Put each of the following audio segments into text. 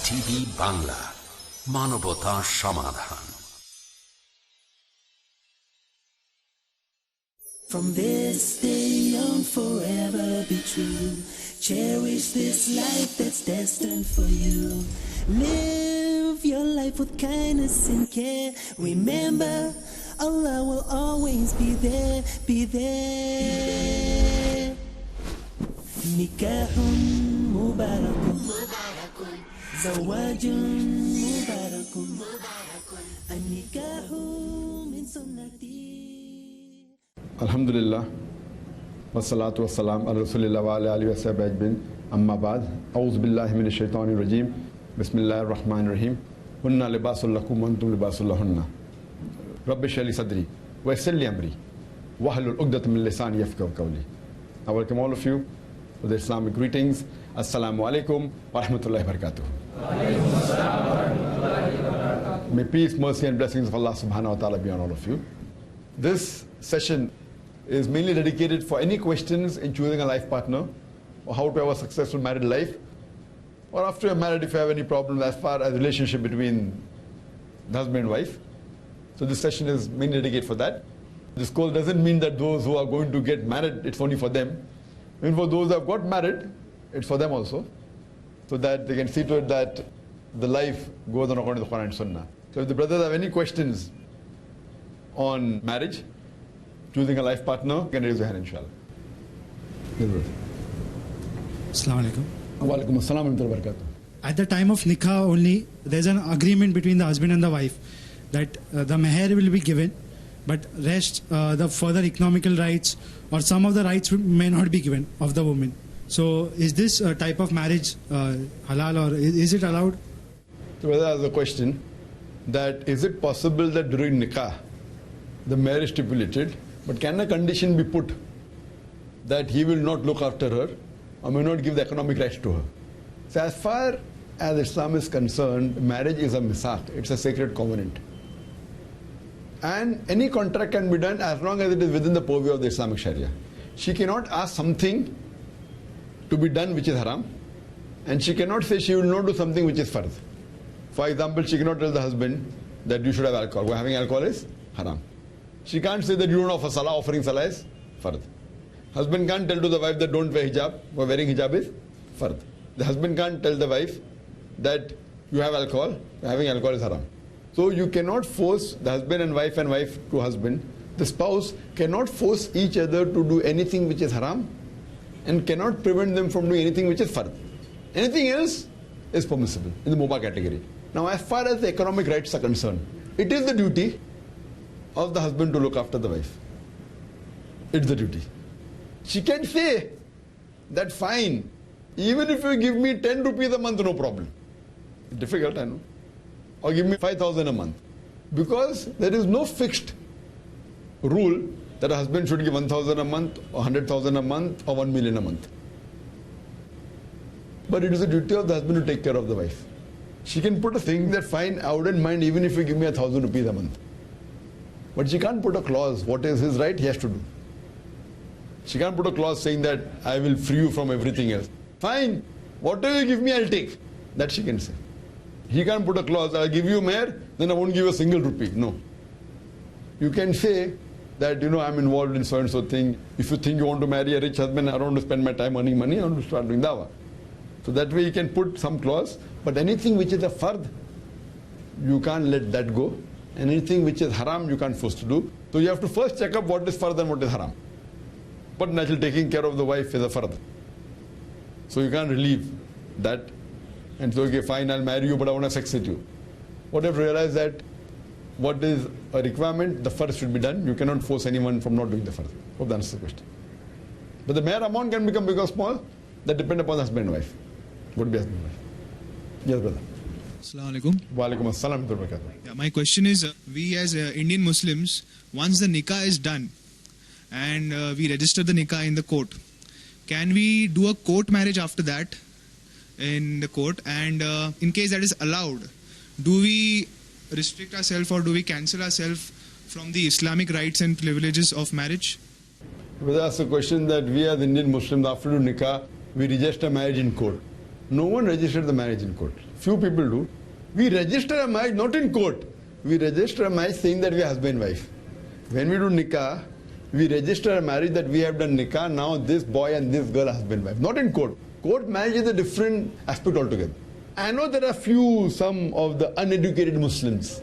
TV Bangla, মানবতা সমাধান। From this day on forever be true. Cherish this life that's destined for you. Live your life with kindness and care. Remember, Allah will always be there, be there. Nikahun mubarakun, zawajun mubarakun, an-nikahu min sunnati. Alhamdulillah, wassalatu wassalam ala rasulillah wa ala alihi wa sahbihi ajma'in. Amma ba'd, a'udhu billahi minash shaitanir rajim. Bismillahir rahmanir rahim. Hunna libasul lakum wa antum libasul lahunna. Rabbi shrah li sadri wa yassir li amri wahlul 'uqdatam min lisani yafqahu qawli. I welcome all of you with the Islamic greetings. Assalamu alaikum wa rahmatullahi wa barakatuh. May peace, mercy and blessings of Allah subhanahu wa ta'ala be on all of you. This session is mainly dedicated for any questions in choosing a life partner, or how to have a successful married life, or after you're married if you have any problems as far as relationship between the husband and wife. So this session is mainly dedicated for that. This call doesn't mean that those who are going to get married, it's only for them. Even for those who have got married, it's for them also, so that they can see to it that the life goes on according to the Quran and Sunnah. So if the brothers have any questions on marriage, choosing a life partner, you can raise your hand, inshallah. Assalamu alaikum. Wa alaikum assalam wa rahmatullahi wa barakatuh. At the time of nikah only, there's an agreement between the husband and the wife that the meher will be given, but rest, the further economical rights or some of the rights may not be given of the woman. So is this type of marriage halal, or is it allowed? So whether there's a question that is it possible that during nikah, the marriage is stipulated, but can a condition be put that he will not look after her or may not give the economic rights to her? So as far as Islam is concerned, marriage is a misaq, it's a sacred covenant. And any contract can be done as long as it is within the purview of the Islamic Sharia. She cannot ask something to be done which is haram, and she cannot say she will not do something which is fard. For example, she cannot tell the husband that you should have alcohol. Well, having alcohol is haram. She can't say that you don't offer salah, offering salah is fard. Husband can't tell to the wife that don't wear hijab, or wearing hijab is fard. The husband can't tell the wife that you have alcohol, having alcohol is haram. So you cannot force the husband and wife to husband. The spouse cannot force each other to do anything which is haram, and cannot prevent them from doing anything which is fard. Anything else is permissible in the mubah category. Now as far as the economic rights are concerned, it is the duty of the husband to look after the wife. It's the duty. She can say that fine, even if you give me 10 rupees a month, no problem. Difficult, I know. Or give me 5,000 a month. Because there is no fixed rule that a husband should give 1,000 a month, or 100,000 a month, or 1 million a month. But it is the duty of the husband to take care of the wife. She can put a thing that fine, I wouldn't mind even if you give me 1,000 rupees a month. But she can't put a clause, what is his right, he has to do. She can't put a clause saying that I will free you from everything else. Fine, whatever you give me, I'll take. That she can say. He can't put a clause, I'll give you mehr, then I won't give a single rupee. No. You can say that, I'm involved in so and so thing. If you think you want to marry a rich husband, I don't want to spend my time earning money, I want to start doing dawah. So that way you can put some clause, but anything which is a fard, you can't let that go. And anything which is haram, you can't force to do. So you have to first check up what is fard and what is haram. But naturally taking care of the wife is a fard. So you can't relieve that and say, okay, fine, I'll marry you, but I want to have sex with you. What you have to realize that what is a requirement, the first should be done. You cannot force anyone from not doing the first. Hope that answers the question. But the mere amount can become big or small. That depends upon the husband and wife. Would be husband and wife. Yes, brother. Assalamu alaikum. Wa alaikum assalam wa rahmatullahi. Yeah, my question is, we as Indian Muslims, once the nikah is done and we register the nikah in the court, can we do a court marriage after that in the court? And in case that is allowed, do we restrict ourselves or do we cancel ourselves from the Islamic rights and privileges of marriage? Well, that's a question that we as Indian Muslims, after do nikah, we register marriage in court. No one registered the marriage in court. Few people do. We register a marriage not in court. We register a marriage saying that we are husband and wife. When we do nikah, we register a marriage that we have done nikah, now this boy and this girl are husband and wife. Not in court. Court marriage is a different aspect altogether. I know there are some of the uneducated Muslims.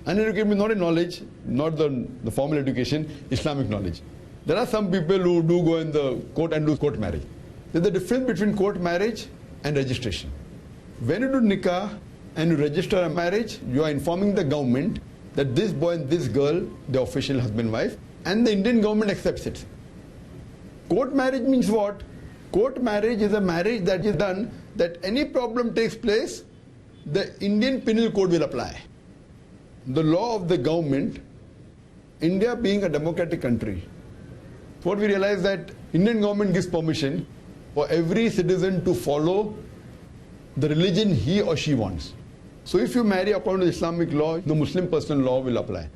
Uneducated means not in knowledge, not the formal education, Islamic knowledge. There are some people who do go in the court and do court marriage. There's a difference between court marriage and registration. When you do nikah and you register a marriage, you are informing the government that this boy and this girl, the official husband and wife, and the Indian government accepts it. Court marriage means what? Court marriage is a marriage that is done that any problem takes place, the Indian Penal Code will apply. The law of the government, India being a democratic country, what we realize that Indian government gives permission for every citizen to follow the religion he or she wants. So if you marry according to the Islamic law, the Muslim personal law will apply.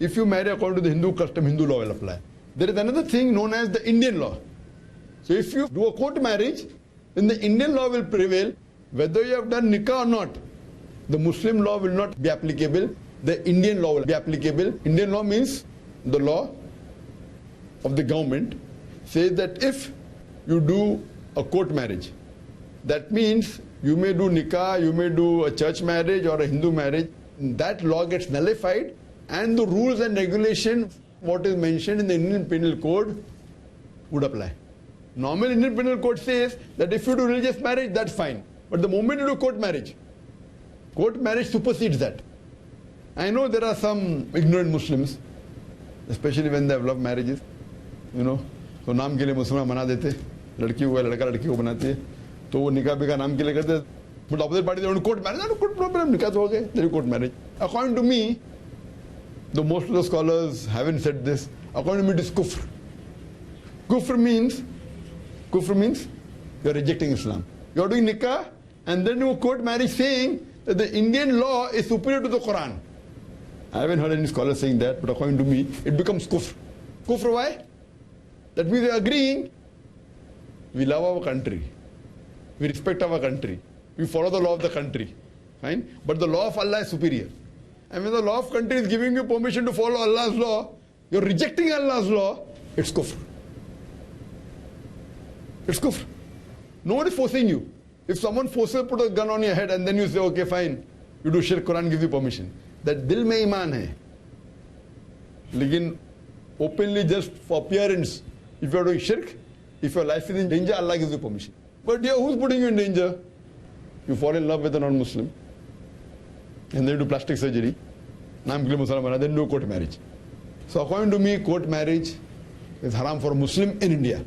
If you marry according to the Hindu custom, Hindu law will apply. There is another thing known as the Indian law. So if you do a court marriage, then the Indian law will prevail, whether you have done nikah or not. The Muslim law will not be applicable, the Indian law will be applicable. Indian law means the law of the government says that if you do a court marriage, that means you may do nikah, you may do a church marriage or a Hindu marriage, that law gets nullified and the rules and regulations, what is mentioned in the Indian Penal Code would apply. Normal Indian Penal Code says that if you do religious marriage, that's fine. But the moment you do court marriage supersedes that. I know there are some ignorant Muslims, especially when they have love marriages, तो नाम के लिए मुसलमान बना देते, लड़की को लड़का लड़की को बनाती है, तो वो निकाह बिका नाम के लिए करते, but opposite party they court marriage, no court problem, निकाह तो हो गए, there is court marriage. According to me, though most of the scholars haven't said this, according to me it is kufr. Kufr means you are rejecting Islam. You are doing nikah and then you court marriage saying that the Indian law is superior to the Quran. I haven't heard any scholar saying that, but according to me, it becomes kufr. Kufr why? That means we are agreeing, we love our country, we respect our country, we follow the law of the country, fine? But the law of Allah is superior. And when the law of country is giving you permission to follow Allah's law, you are rejecting Allah's law, it's kufr. It's kufr. No one is forcing you. If someone forces to put a gun on your head and then you say, okay fine, you do shirk, Quran gives you permission. That dil mein iman hai. Lekin openly just for appearance, if you are doing shirk, if your life is in danger, Allah gives you permission. But here, who's putting you in danger? You fall in love with a non-Muslim, and then do plastic surgery, naam ke liye Muslim, then do court marriage. So according to me, court marriage is haram for a Muslim in India.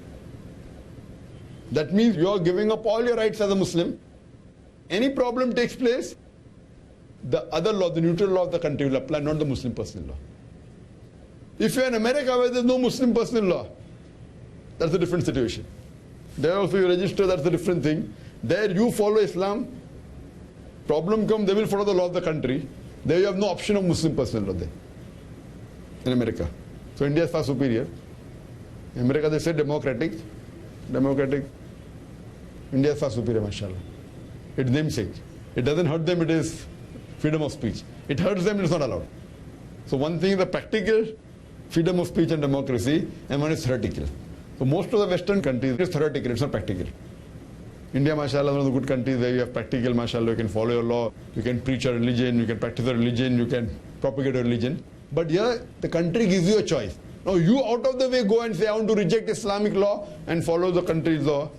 That means you are giving up all your rights as a Muslim. Any problem takes place, the other law, the neutral law of the country will apply, not the Muslim personal law. If you are in America where there is no Muslim personal law, that's a different situation. There also you register, that's a different thing. There you follow Islam, problem comes, they will follow the law of the country. There you have no option of Muslim personal law there, in America. So India is far superior. In America they say democratic. India is far superior, mashallah. It's namesake. It doesn't hurt them, it is freedom of speech. It hurts them, it's not allowed. So one thing is the practical freedom of speech and democracy, and one is theoretical. So most of the Western countries, it's theoretical, it's not practical. India, mashallah, is one of the good countries where you have practical, mashallah, you can follow your law, you can preach a religion, you can practice a religion, you can propagate a religion. But here, the country gives you a choice. Now you out of the way go and say, I want to reject Islamic law and follow the country's law.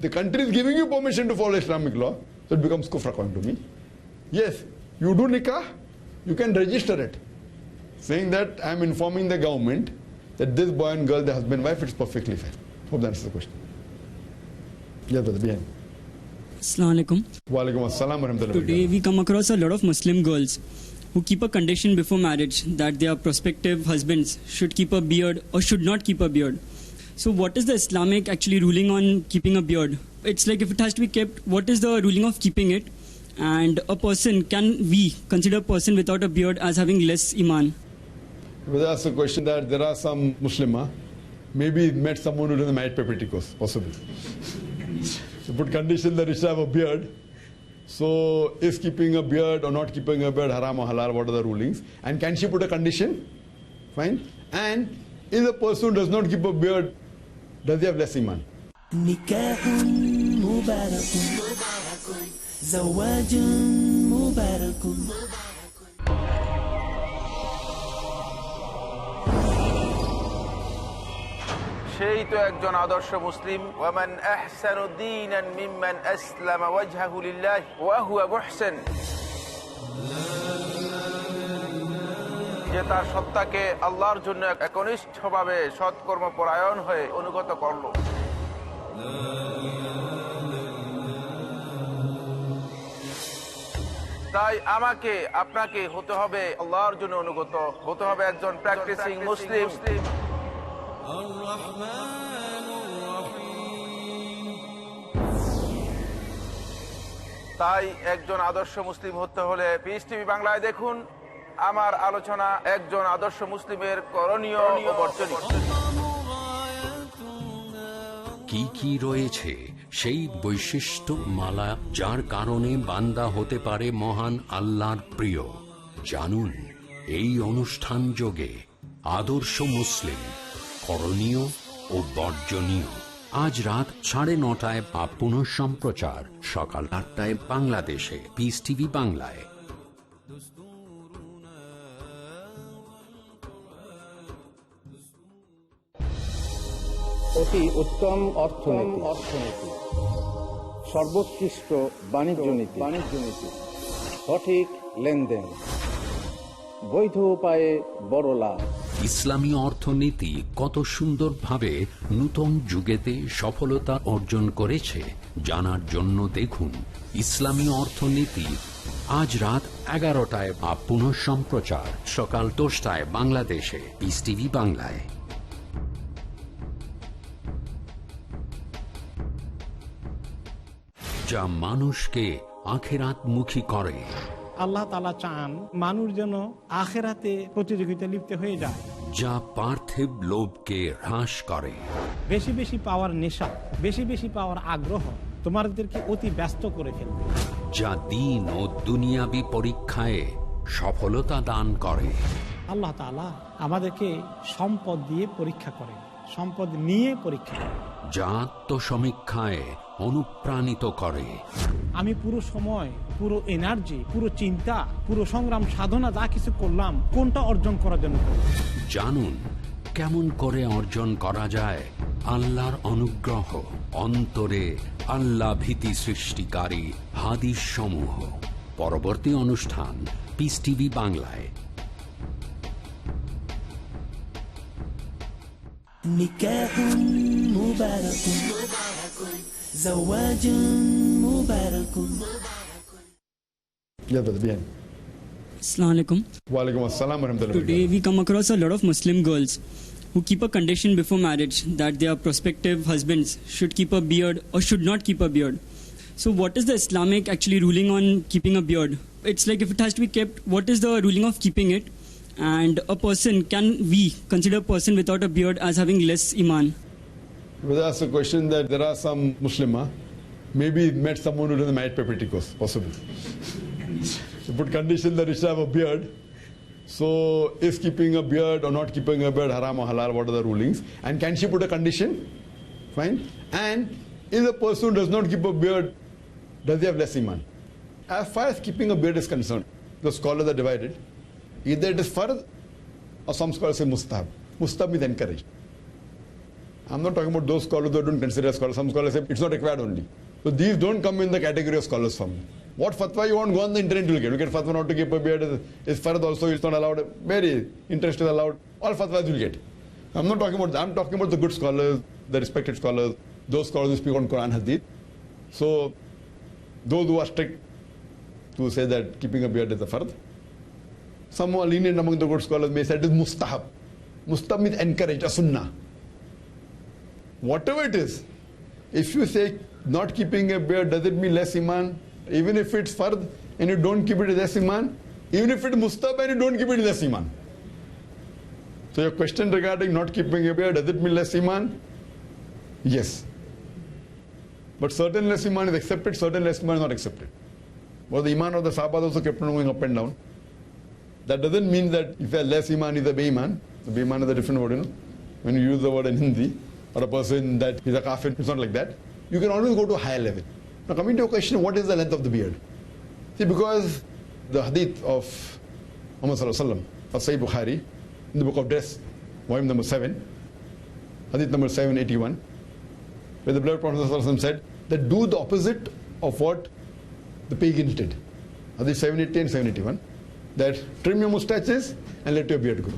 The country is giving you permission to follow Islamic law, so it becomes kufr according to me. Yes, you do nikah, you can register it, saying that I am informing the government that this boy and girl, the husband and wife, it's perfectly fair. Hope that answers the question. Yes, brother, behind. Assalamu alaikum. Wa alaikum assalam wa rahmatullahi. Today we come across a lot of Muslim girls who keep a condition before marriage that their prospective husbands should keep a beard or should not keep a beard. So what is the Islamic actually ruling on keeping a beard? It's like if it has to be kept, what is the ruling of keeping it? And a person, can we consider a person without a beard as having less iman? Well, that's a question that there are some Muslim, maybe met someone who doesn't married paper possible. So put condition that you should have a beard. So is keeping a beard or not keeping a beard haram or halal? What are the rulings? And can she put a condition? Fine. And if the person who does not keep a beard, does he have less iman? نكاح مبارك زواج مبارك সেই তো একজন আদর্শ মুসলিম ওয়ামান আহসানু দীনান মিম্মান আসলামা ওয়াজহাহু লিল্লাহি ওয়া হুয়া মুহসিন যে তার সত্তাকে আল্লাহর জন্য একনিষ্ঠভাবে সৎকর্ম পরায়ণ হয়ে অনুগত করল। তাই আমাকে আপনাকে হতে হবে আল্লাহর জন্য অনুগত, হতে হবে একজন প্র্যাকটিসিং মুসলিম। তাই একজন আদর্শ মুসলিম হতে হলে পিস টিভি বাংলায় দেখুন আমার আলোচনা একজন আদর্শ মুসলিমের করণীয় ও বর্জনীয়। কি কি রয়েছে সেই বৈশিষ্ট্য মালা যার কারণে বান্দা হতে পারে মহান আল্লাহর প্রিয়? জানুন এই অনুষ্ঠান যোগে আদর্শ মুসলিম, করণীয় ও বর্জনীয়। আজ রাত 9:30 বা পুনঃ সম্প্রচার সকাল 8টায় বাংলাদেশে পিস টিভি বাংলায়। অতি উত্তম অর্থনীতি, সর্বোৎকৃষ্ট বাণিজ্য নীতি, সঠিক লেনদেন, বৈধ উপায়ে বড় লাভ। ইসলামী অর্থনীতি কত সুন্দরভাবে নূতন যুগেতে সফলতা অর্জন করেছে জানার জন্য দেখুন ইসলামী অর্থনীতি আজ রাত 11টায় বা পুনঃ সম্প্রচার সকাল 10টায় বাংলাদেশে পিস টিভি বাংলায়। যা মানুষকে আখিরাতমুখী করে। আল্লাহ তাআলা চান মানুষ যেন আখিরাতে প্রতিযোগিতা লিপ্ত হয়ে যায়। যা পার্থিব লোভকে হ্রাস করে। বেশি বেশি পাওয়ার নেশা, বেশি বেশি পাওয়ার আগ্রহ তোমাদেরকে অতি ব্যস্ত করে ফেলবে। যা দ্বীন ও দুনিয়াবী পরীক্ষায় সফলতা দান করে। আল্লাহ তাআলা আমাদেরকে সম্পদ দিয়ে পরীক্ষা করেন, সম্পদ নিয়ে পরীক্ষা করেন। যা আত্মসমীক্ষায় অনুপ্রাণিত করে। আমি পুরো সময়, পুরো এনার্জি, পুরো চিন্তা, পুরো সংগ্রাম সাধনা যা কিছু করলাম কোনটা অর্জন করার জন্য? জানুন কেমন করে অর্জন করা যায় আল্লাহর অনুগ্রহ, অন্তরে আল্লাহ ভীতি সৃষ্টিকারী হাদিস সমূহ। পরবর্তী অনুষ্ঠান পিস টিভি বাংলায়। نكاح مبارك زواج مبارك. Yeah, brother, behind. Assalamu alaikum. Walaikum assalam wa rahmatullahi wa Today we come across a lot of Muslim girls who keep a condition before marriage that their prospective husbands should keep a beard or should not keep a beard. So what is the Islamic actually ruling on keeping a beard? It's like if it has to be kept, what is the ruling of keeping it? And a person, can we consider a person without a beard as having less iman? Well, that's a question that there are some Muslimah, maybe met someone who doesn't marry papeticos, possible. So put condition that you should have a beard. So is keeping a beard or not keeping a beard haram or halal? What are the rulings? And can she put a condition? Fine. And if the person who does not keep a beard, does he have less iman? As far as keeping a beard is concerned, the scholars are divided. Either it is fard or some scholars say mustahab. Mustahab is encouraged. I'm not talking about those scholars who don't consider as scholars. Some scholars say it's not required only. So these don't come in the category of scholars for me. What fatwa you want, go on the internet, you'll get. You get fatwa not to keep a beard, is fard also, it's not allowed. Very interest is allowed. All fatwas you'll get. I'm not talking about that. I'm talking about the good scholars, the respected scholars, those scholars who speak on Quran Hadith. So those who are strict to say that keeping a beard is a fard. Some more lenient among the good scholars may say it is mustahab. Mustahab means encouraged, a sunnah. Whatever it is, if you say not keeping a beard, does it mean less iman? Even if it's fard and you don't keep it, is less iman? Even if it's mustahab and you don't keep it, is less iman? So your question regarding not keeping a beard, does it mean less iman? Yes. But certain less iman is accepted, certain less iman is not accepted. But the iman of the Sahaba also kept on going up and down. That doesn't mean that if a less iman is a Beiman. The Beiman is a different word, you know. When you use the word in Hindi, or a person that is a kafir, it's not like that. You can always go to a higher level. Now coming to your question, what is the length of the beard? See, because the hadith of Muhammad Sallallahu Alaihi Wasallam, of Sahih Bukhari, in the book of dress, volume number 7, hadith number 781, where the beloved Prophet Sallallahu Alaihi Wasallam said that do the opposite of what the pagans did. Hadith 780 and 781, that trim your mustaches and let your beard grow.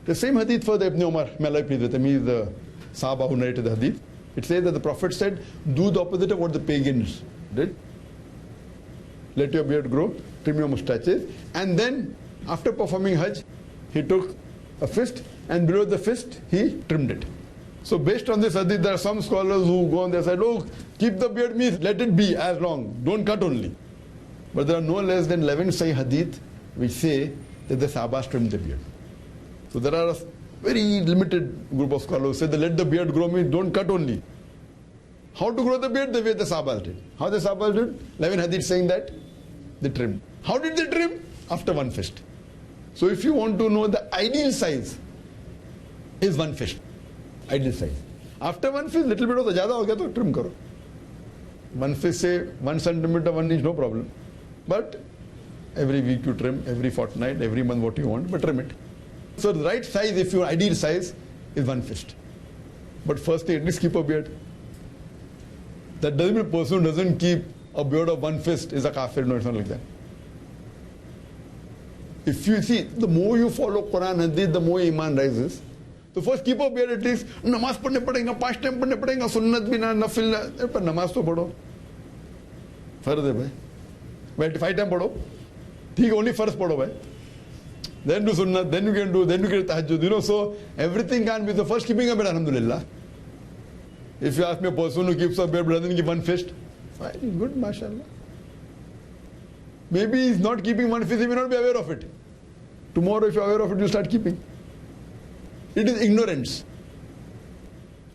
The same hadith for the Ibn Umar, may Allah please with him, he is the Sahaba who narrated the hadith. It says that the Prophet said, do the opposite of what the pagans did. Let your beard grow, trim your mustaches, and then after performing Hajj, he took a fist, and below the fist, he trimmed it. So based on this hadith, there are some scholars who go on their side, oh, keep the beard means let it be as long, don't cut only. But there are no less than 11 Sahih hadith which say that the Sahabas trimmed the beard. So there are a very limited group of scholars who say that let the beard grow means don't cut only. How to grow the beard? The way the Sahabas did. How the Sahabas did? 11 hadith saying that they trimmed. How did they trim? After one fist. So if you want to know the ideal size, is one fist. Ideal size. After one fist, little bit of the ज़्यादा हो गया तो trim करो. One fist say 1 centimeter, 1 inch, no problem. But every week you trim, every fortnight, every month what you want, but trim it. So the right size, if your ideal size, is one fist. But first thing, at least keep a beard. That doesn't mean a person who doesn't keep a beard of one fist is a kafir. No, it's not like that. If you see, the more you follow Quran and Hadith, the more iman rises. So first keep a beard at least. Namaz padne padega, 5 times padne padega, sunnat bhi na, nafil na. But namaz to padho. Farz hai bhai. But 5 times padho. Theek only first padho bhai. Then do sunnat, then you can do, then you get tahajjud. You know, so everything can be. So first keeping a beard, alhamdulillah. If you ask me a person who keeps a beard but doesn't keep one fist, fine, good, mashallah. Maybe he's not keeping one fist, he may not be aware of it. Tomorrow if you're aware of it, you'll start keeping. It is ignorance.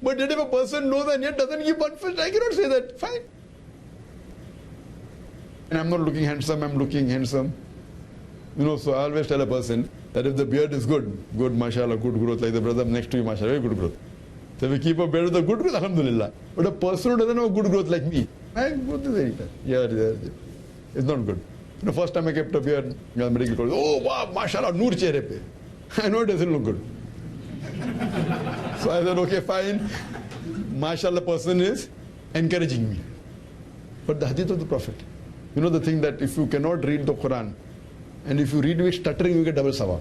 But yet if a person knows and yet doesn't keep one fist, I cannot say that, fine. And I'm not looking handsome, I'm looking handsome. You know, so I always tell a person that if the beard is good, mashallah, good growth, like the brother next to you, mashallah, very good growth. So we keep a beard with a good growth, alhamdulillah. But a person who doesn't have a good growth like me, my growth is very bad. Yeah, it's not good. The first time I kept a beard, the medical college, oh wow, mashallah, noor chehre pe. I know it doesn't look good. So I said, okay, fine. Mashallah, person is encouraging me. But the hadith of the Prophet, you know the thing that if you cannot read the Quran, and if you read with stuttering, you get double sawab.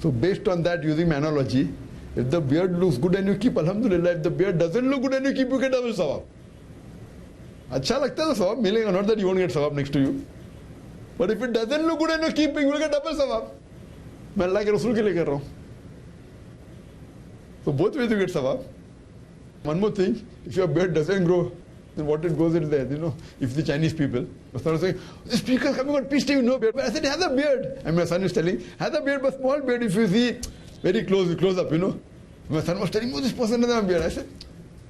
So based on that, using my analogy, if the beard looks good and you keep, alhamdulillah. If the beard doesn't look good and you keep, you get double sawab. Acha lagta hai sawab milega, not that you won't get sawab next to you. But if it doesn't look good and you're keeping, you will get double sawab. मैं अल्लाह के रसूल के लिए कर रहा हूँ. So both ways you get sawab. One more thing, if your beard doesn't grow, then what it goes in there, you know, if the Chinese people, my son was saying, this speaker coming on Peace TV, no beard. But I said, have a beard. And my son is telling, have a beard, but small beard if you see very close up, you know. My son was telling, oh, this person doesn't have a beard. I said,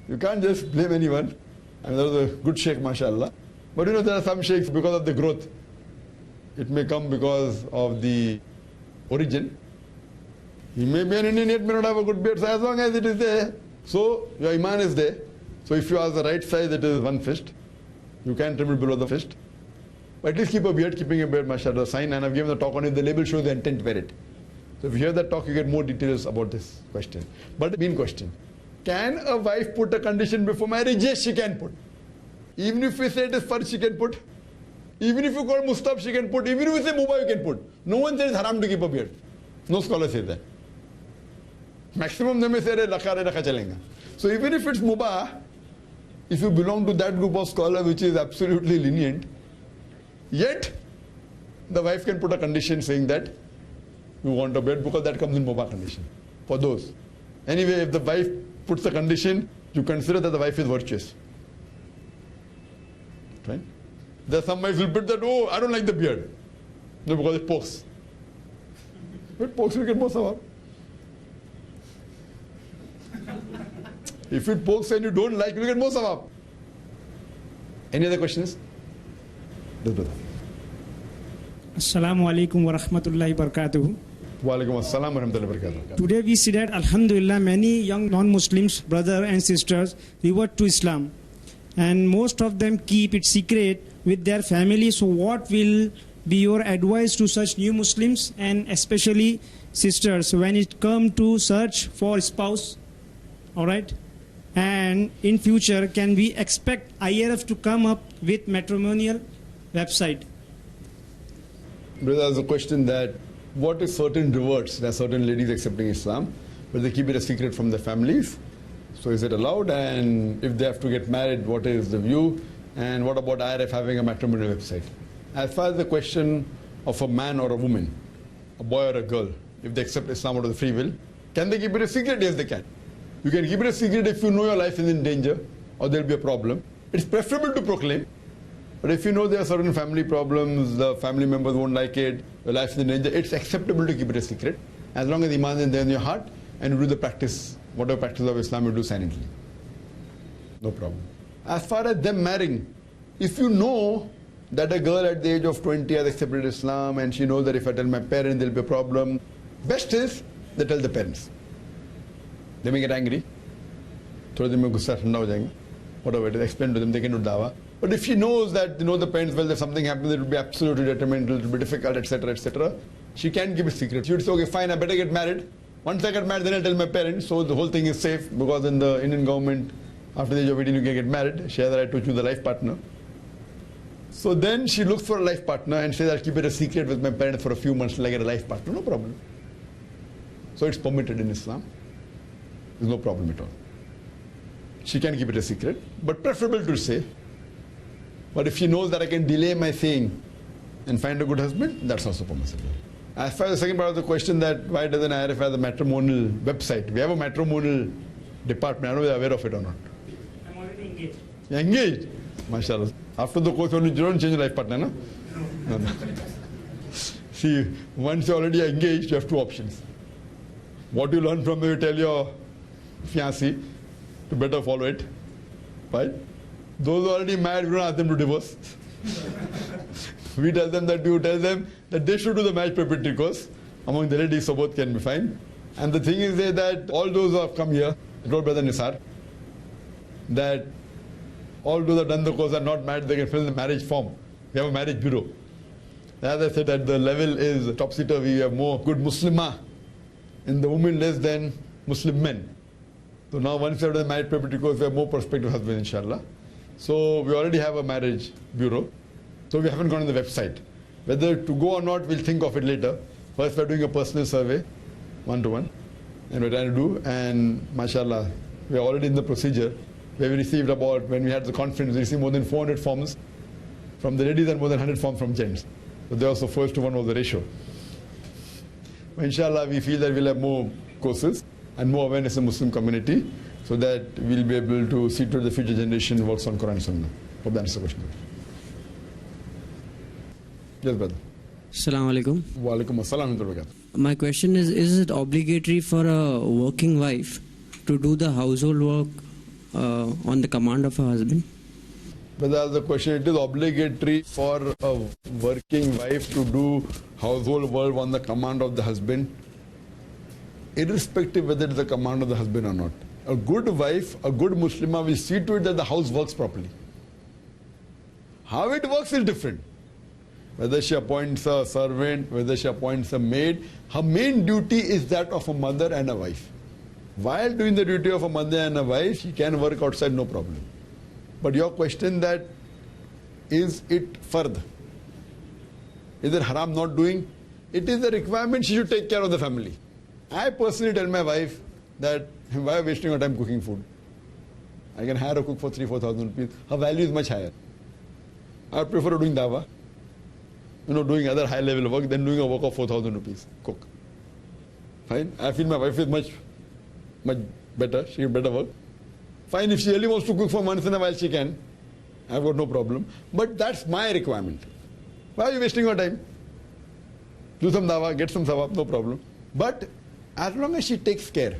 you can't just blame anyone. I mean, that was a good sheikh, mashallah. But you know, there are some sheikhs because of the growth. It may come because of the origin. He may be an Indian yet may not have a good beard, so as long as it is there, so your iman is there. So if you are the right size, it is one fist. You can trim it below the fist. But at least keep a beard, keeping a beard, mashallah, sign, and I've given the talk on it, the label shows the intent to wear it. So if you hear that talk, you get more details about this question. But the main question, can a wife put a condition before marriage? Yes, she can put. Even if we say it is farz, she can put. Even if you call mustab, she can put. Even if we say mubah, you can put. No one says haram to keep a beard. No scholar says that. Maximum they may say rakha chalenga. So even if it's mubah, if you belong to that group of scholars which is absolutely lenient, yet the wife can put a condition saying that you want a beard because that comes in mubah condition. For those. Anyway, if the wife puts a condition, you consider that the wife is virtuous. Right? There are some wives will put that, oh, I don't like the beard. No, because it pokes. It pokes, you get more sawab. If it pokes and you don't like, you get more sawab. Any other questions? Yes, brother. Assalamu alaikum wa rahmatullahi wa barakatuh. Wa alaikum assalam wa rahmatullahi wa barakatuh. Today we see that Alhamdulillah many young non-Muslims, brothers and sisters, revert to Islam. And most of them keep it secret with their family. So what will be your advice to such new Muslims and especially sisters when it comes to search for spouse? Alright? And in future, can we expect IRF to come up with matrimonial website? Brother, there's a question that what if certain reverts, there are certain ladies accepting Islam, but they keep it a secret from their families? So is it allowed? And if they have to get married, what is the view? And what about IRF having a matrimonial website? As far as the question of a man or a woman, a boy or a girl, if they accept Islam out of the free will, can they keep it a secret? Yes, they can. You can keep it a secret if you know your life is in danger or there will be a problem. It's preferable to proclaim. But if you know there are certain family problems, the family members won't like it, your life is in danger, it's acceptable to keep it a secret. As long as Iman is there in your heart and you do the practice, whatever practice of Islam you do silently. No problem. As far as them marrying, if you know that a girl at the age of 20 has accepted Islam and she knows that if I tell my parents there will be a problem, best is they tell the parents. They may get angry. Throw them a gussa thanda ho jayenge. Whatever it is, explain to them, they can do dawah. But if she knows that, the parents, well, if something happens, it will be absolutely detrimental, it will be difficult, etc., she can keep it secret. She would say, okay, fine, I better get married. Once I get married, then I'll tell my parents. So the whole thing is safe, because in the Indian government, after the age of 18, you can get married. She has the right to choose a life partner. So then she looks for a life partner and says, I'll keep it a secret with my parents for a few months till I get a life partner. No problem. So it's permitted in Islam. There's no problem at all. She can keep it a secret, but preferable to say. But if she knows that I can delay my saying and find a good husband, that's also permissible. As far as the second part of the question, that why doesn't IRF have a matrimonial website? We have a matrimonial department. I don't know if you're aware of it or not. I'm already engaged. You're engaged? MashaAllah. After the course, you don't change your life partner, no? No. See, once you're already engaged, you have two options. What you learn from it, you tell your fiancé to better follow it. Right? Those who are already married, we don't ask them to divorce. We tell them that they should do the marriage preparatory course among the ladies, so both can be fine. And the thing is that all those who have come here, I told Brother Nisar, that all those who have done the course are not married, they can fill the marriage form. We have a marriage bureau. As I said, at the level is top-seater, we have more good Muslimah in the women less than Muslim men. So now once we have done the marriage preparatory course, we have more prospective husbands, inshallah. So we already have a marriage bureau. So we haven't gone on the website. Whether to go or not, we'll think of it later. First we're doing a personal survey, one-to-one, and we're trying to do, and mashallah, we're already in the procedure. We have received about, when we had the conference, we received more than 400 forms from the ladies and more than 100 forms from gents. So they also 4:1 was the ratio. But inshallah, we feel that we'll have more courses and more awareness in the Muslim community, so that we'll be able to see to the future generation works on Quran and Sunnah. Hope that answers the question. Yes, brother. Assalamu alaikum. Wa alaikum assalam. My question is it obligatory for a working wife to do the household work on the command of her husband? But that's the question. It is obligatory for a working wife to do household work on the command of the husband, irrespective whether it is the command of the husband or not. A good wife, a good Muslimah will see to it that the house works properly. How it works is different. Whether she appoints a servant, whether she appoints a maid, her main duty is that of a mother and a wife. While doing the duty of a mother and a wife, she can work outside, no problem. But your question that, is it fard? Is it haram not doing? It is a requirement, she should take care of the family. I personally tell my wife that, why are you wasting your time cooking food? I can hire a cook for 3,000-4,000 rupees. Her value is much higher. I would prefer doing dawah, doing other high level work than doing a work of 4,000 rupees, cook. Fine. I feel my wife is much better, she can better work. Fine, if she really wants to cook for once in a while, she can. I've got no problem. But that's my requirement. Why are you wasting your time? Do some dawah, get some sawab, no problem. But as long as she takes care.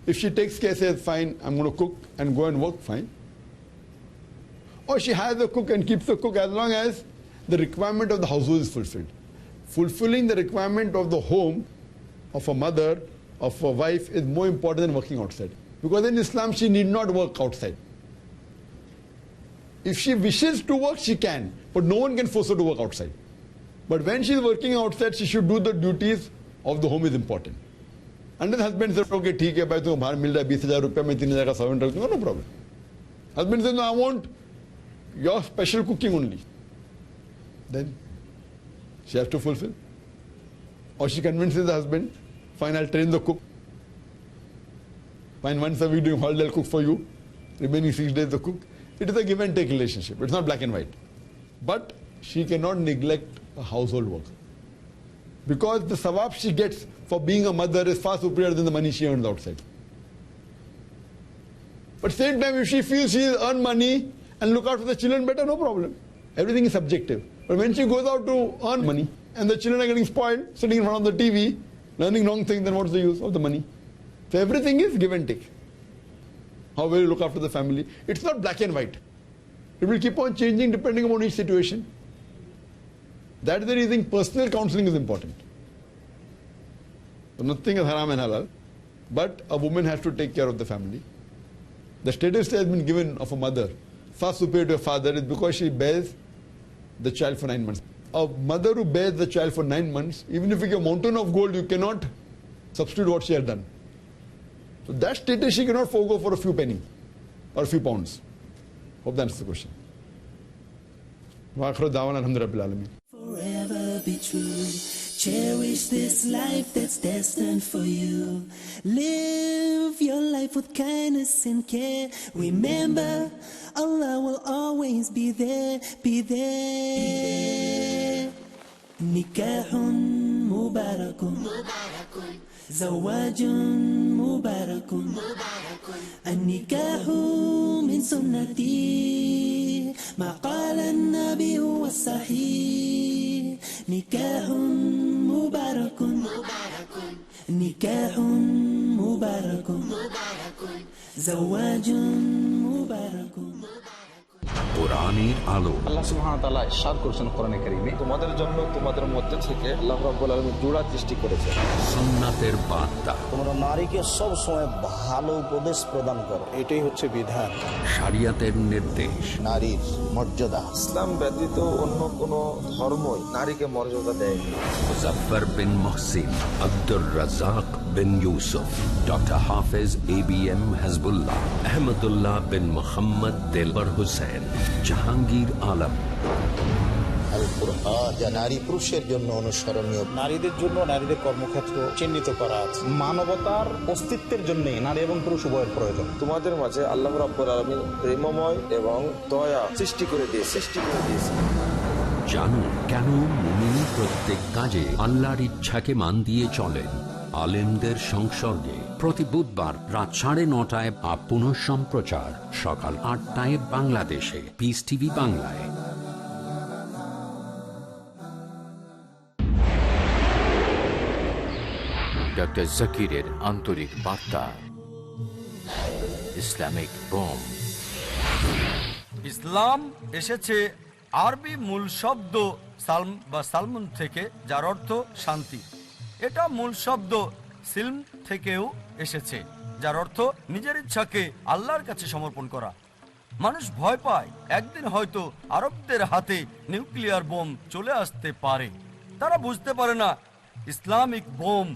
If she takes care, says, fine, I'm going to cook and go and work, fine. or she hires a cook and keeps the cook as long as the requirement of the household is fulfilled. Fulfilling the requirement of the home, of a mother, of a wife is more important than working outside. Because in Islam, she need not work outside. If she wishes to work, she can, but no one can force her to work outside. But when she is working outside, she should do the duties of the home is important. And the husband says, okay, ठीक है भाई तुम बाहर मिल रहा है 20,000 रुपया मैं 3,000 का सर्वेंट रख दूंगा, no problem. Husband says, no, I want your special cooking only. Then she has to fulfill. Or she convinces the husband, fine, I'll train the cook. Fine, once a week during holiday I'll cook for you. Remaining 6 days the cook. It is a give and take relationship. It's not black and white. But she cannot neglect a household work. Because the sawab she gets for being a mother is far superior than the money she earns outside. But same time, if she feels she earn money and look out for the children better, no problem. Everything is subjective. But when she goes out to earn money and the children are getting spoiled, sitting in front of the TV, learning wrong things, then what's the use of the money? So everything is give and take. How will you look after the family? It's not black and white. It will keep on changing depending upon each situation. That's the reason personal counseling is important. So nothing is haram and halal, but a woman has to take care of the family. The status that has been given of a mother, far superior to a father, is because she bears the child for 9 months. A mother who bears the child for 9 months, even if you give a mountain of gold, you cannot substitute what she has done. So that status she cannot forego for a few pennies or a few pounds. Hope that answers the question. Wa akhiru da'wana alhamdulillahi rabbil alamin. Forever be true. Cherish this life that's destined for you. Live your life with kindness and care. Remember, Allah will always be there, be there. Nikahun mubarakun, zawajun mubarakun, an-nikahu min sunnati, ma qala an-nabi huwa sahih. Nikahun mubarakun, nikahun mubarakun, zawajun mubarakun. কোরআনের আলো আল্লাহ সুবহানাহু ওয়া তাআলা ইরশাদ করেছেন কোরআনে কারীমে, তোমাদের জন্য তোমাদের মধ্যে থেকে আল্লাহ রাব্বুল আলামিন জোড়া সৃষ্টি করেছেন। সুন্নাতের বার্তা, তোমরা নারীকে সব সময় ভালো উপদেশ প্রদান করো, এটাই হচ্ছে বিধান। শরিয়তের নির্দেশ, নারীর মর্যাদা, ইসলাম ব্যতীত অন্য কোন ধর্মই নারীকে মর্যাদা দেয়নি। মুজাফফর বিন মুহসিন, আব্দুর রাজ্জাক বিন ইউসুফ, ডক্টর হাফেজ ABM হাসবুল্লাহ, আহমদুল্লাহ বিন মুহাম্মদ দেলবর হোসেন, জাহাঙ্গীর আলম। আল কুরআন যা নারী পুরুষের জন্য অনুসরণীয়, নারীদের জন্য নারীদের কর্মক্ষেত্র চিহ্নিত করা আছে। মানবতার অস্তিত্বের জন্য নারী এবং পুরুষ উভয়ের প্রয়োজন। তোমাদের মাঝে আল্লাহ রাব্বুল আলামিন প্রেমময় এবং দয়া সৃষ্টি করে দিয়েছে। জানুন কেন মুমিন প্রত্যেক কাজে আল্লাহর ইচ্ছাকে মান দিয়ে চলেন। আলেমদের সংসর্গে প্রতি বুধবার রাত 9:30 বা পুনঃ সম্প্রচার সকাল 8টায় বাংলাদেশে পিস টিভি বাংলায়। ডক্টর জাকিরের আন্তরিক বার্তা, ইসলামিক বোম। ইসলাম এসেছে আরবি মূল শব্দ সালম বা সালমুন থেকে, যার অর্থ শান্তি। এটা মূল শব্দ সিলম থেকেও এসেছে, যার অর্থ নিজের ইচ্ছাকে আল্লাহর কাছে সমর্পণ করা। মানুষ ভয় পায় একদিন হয়তো আরবদের হাতে নিউক্লিয়ার বোম চলে আসতে পারে। তারা বুঝতে পারে না ইসলামিক বোম